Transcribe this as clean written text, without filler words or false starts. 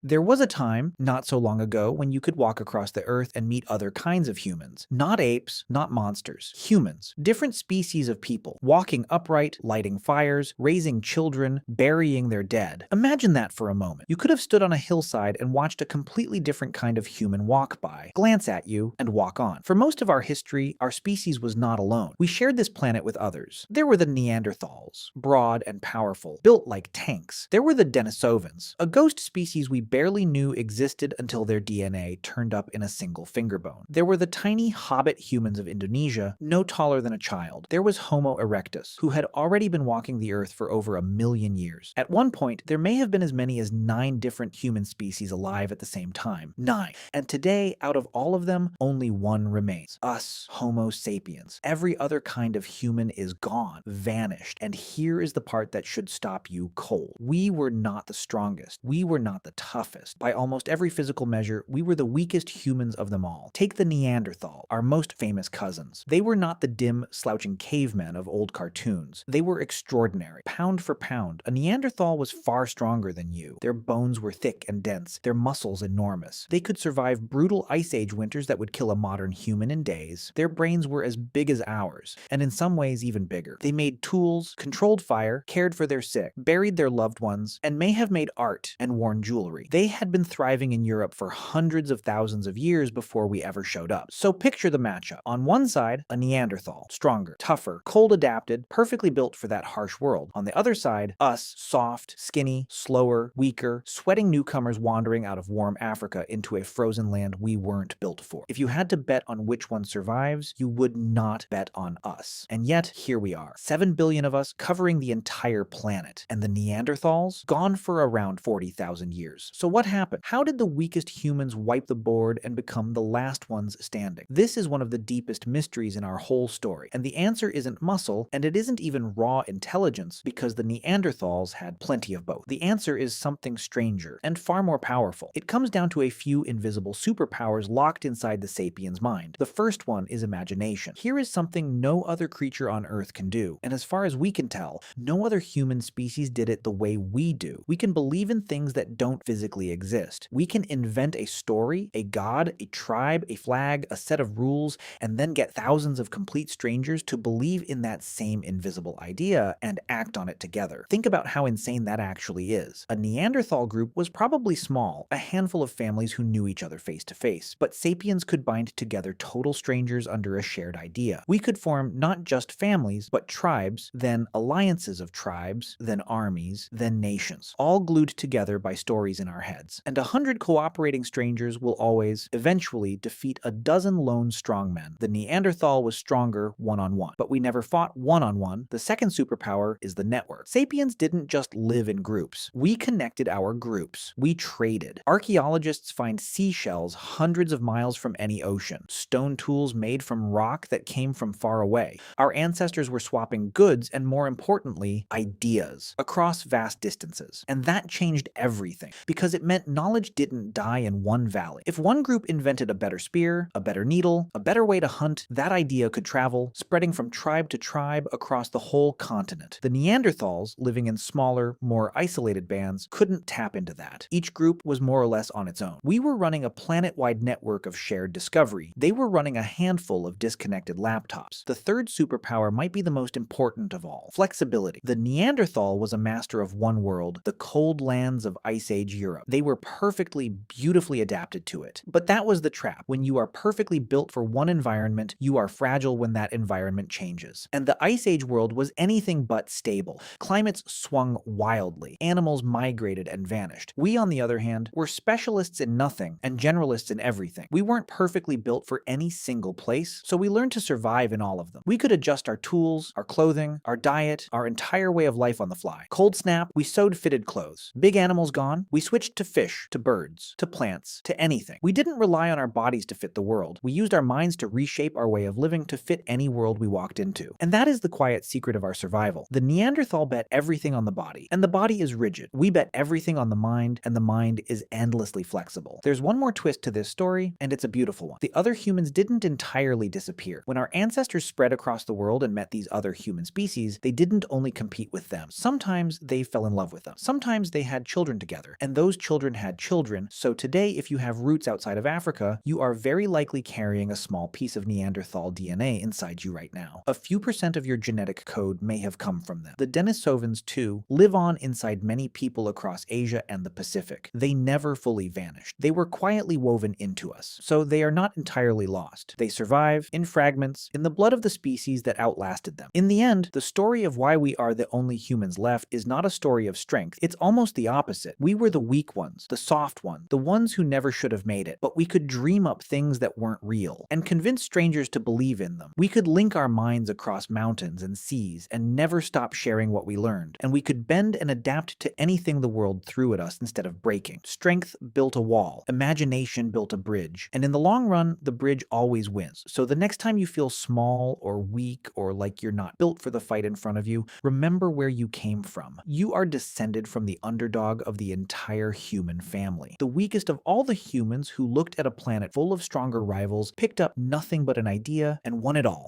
There was a time, not so long ago, when you could walk across the earth and meet other kinds of humans. Not apes, not monsters. Humans. Different species of people. Walking upright, lighting fires, raising children, burying their dead. Imagine that for a moment. You could have stood on a hillside and watched a completely different kind of human walk by, glance at you, and walk on. For most of our history, our species was not alone. We shared this planet with others. There were the Neanderthals, broad and powerful, built like tanks. There were the Denisovans, a ghost species we barely knew existed until their DNA turned up in a single finger bone. There were the tiny hobbit humans of Indonesia, no taller than a child. There was Homo erectus, who had already been walking the earth for over 1 million years. At one point, there may have been as many as 9 different human species alive at the same time. 9. And today, out of all of them, only one remains. Us, Homo sapiens. Every other kind of human is gone, vanished. And here is the part that should stop you cold. We were not the strongest. We were not the toughest. By almost every physical measure, we were the weakest humans of them all. Take the Neanderthal, our most famous cousins. They were not the dim, slouching cavemen of old cartoons. They were extraordinary. Pound for pound, a Neanderthal was far stronger than you. Their bones were thick and dense, their muscles enormous. They could survive brutal ice age winters that would kill a modern human in days. Their brains were as big as ours, and in some ways even bigger. They made tools, controlled fire, cared for their sick, buried their loved ones, and may have made art and worn jewelry. They had been thriving in Europe for hundreds of thousands of years before we ever showed up. So picture the matchup. On one side, a Neanderthal, stronger, tougher, cold adapted, perfectly built for that harsh world. On the other side, us, soft, skinny, slower, weaker, sweating newcomers wandering out of warm Africa into a frozen land we weren't built for. If you had to bet on which one survives, you would not bet on us. And yet, here we are. 7 billion of us covering the entire planet. And the Neanderthals? Gone for around 40,000 years. So what happened? How did the weakest humans wipe the board and become the last ones standing? This is one of the deepest mysteries in our whole story. And the answer isn't muscle, and it isn't even raw intelligence, because the Neanderthals had plenty of both. The answer is something stranger and far more powerful. It comes down to a few invisible superpowers locked inside the sapiens' mind. The first one is imagination. Here is something no other creature on Earth can do, and as far as we can tell, no other human species did it the way we do. We can believe in things that don't physically exist. We can invent a story, a god, a tribe, a flag, a set of rules, and then get thousands of complete strangers to believe in that same invisible idea and act on it together. Think about how insane that actually is. A Neanderthal group was probably small, a handful of families who knew each other face to face, but sapiens could bind together total strangers under a shared idea. We could form not just families, but tribes, then alliances of tribes, then armies, then nations, all glued together by stories in our heads. And 100 cooperating strangers will always, eventually, defeat a dozen lone strongmen. The Neanderthal was stronger one-on-one, but we never fought one-on-one. The second superpower is the network. Sapiens didn't just live in groups. We connected our groups. We traded. Archaeologists find seashells hundreds of miles from any ocean, stone tools made from rock that came from far away. Our ancestors were swapping goods and, more importantly, ideas across vast distances. And that changed everything, because it meant knowledge didn't die in one valley. If one group invented a better spear, a better needle, a better way to hunt, that idea could travel, spreading from tribe to tribe across the whole continent. The Neanderthals, living in smaller, more isolated bands, couldn't tap into that. Each group was more or less on its own. We were running a planet-wide network of shared discovery. They were running a handful of disconnected laptops. The third superpower might be the most important of all: flexibility. The Neanderthal was a master of one world, the cold lands of Ice Age Europe. They were perfectly, beautifully adapted to it. But that was the trap. When you are perfectly built for one environment, you are fragile when that environment changes. And the Ice Age world was anything but stable. Climates swung wildly. Animals migrated and vanished. We, on the other hand, were specialists in nothing and generalists in everything. We weren't perfectly built for any single place, so we learned to survive in all of them. We could adjust our tools, our clothing, our diet, our entire way of life on the fly. Cold snap, we sewed fitted clothes. Big animals gone, we switched to fish, to birds, to plants, to anything. We didn't rely on our bodies to fit the world. We used our minds to reshape our way of living to fit any world we walked into. And that is the quiet secret of our survival. The Neanderthal bet everything on the body, and the body is rigid. We bet everything on the mind, and the mind is endlessly flexible. There's one more twist to this story, and it's a beautiful one. The other humans didn't entirely disappear. When our ancestors spread across the world and met these other human species, they didn't only compete with them. Sometimes they fell in love with them. Sometimes they had children together, and those those children had children, so today if you have roots outside of Africa, you are very likely carrying a small piece of Neanderthal DNA inside you right now. A few percent of your genetic code may have come from them. The Denisovans, too, live on inside many people across Asia and the Pacific. They never fully vanished. They were quietly woven into us, so they are not entirely lost. They survive, in fragments, in the blood of the species that outlasted them. In the end, the story of why we are the only humans left is not a story of strength. It's almost the opposite. We were the weak ones, the soft ones, the ones who never should have made it. But we could dream up things that weren't real, and convince strangers to believe in them. We could link our minds across mountains and seas, and never stop sharing what we learned. And we could bend and adapt to anything the world threw at us instead of breaking. Strength built a wall. Imagination built a bridge. And in the long run, the bridge always wins. So the next time you feel small or weak or like you're not built for the fight in front of you, remember where you came from. You are descended from the underdog of the entire human family. The weakest of all the humans who looked at a planet full of stronger rivals, picked up nothing but an idea, and won it all.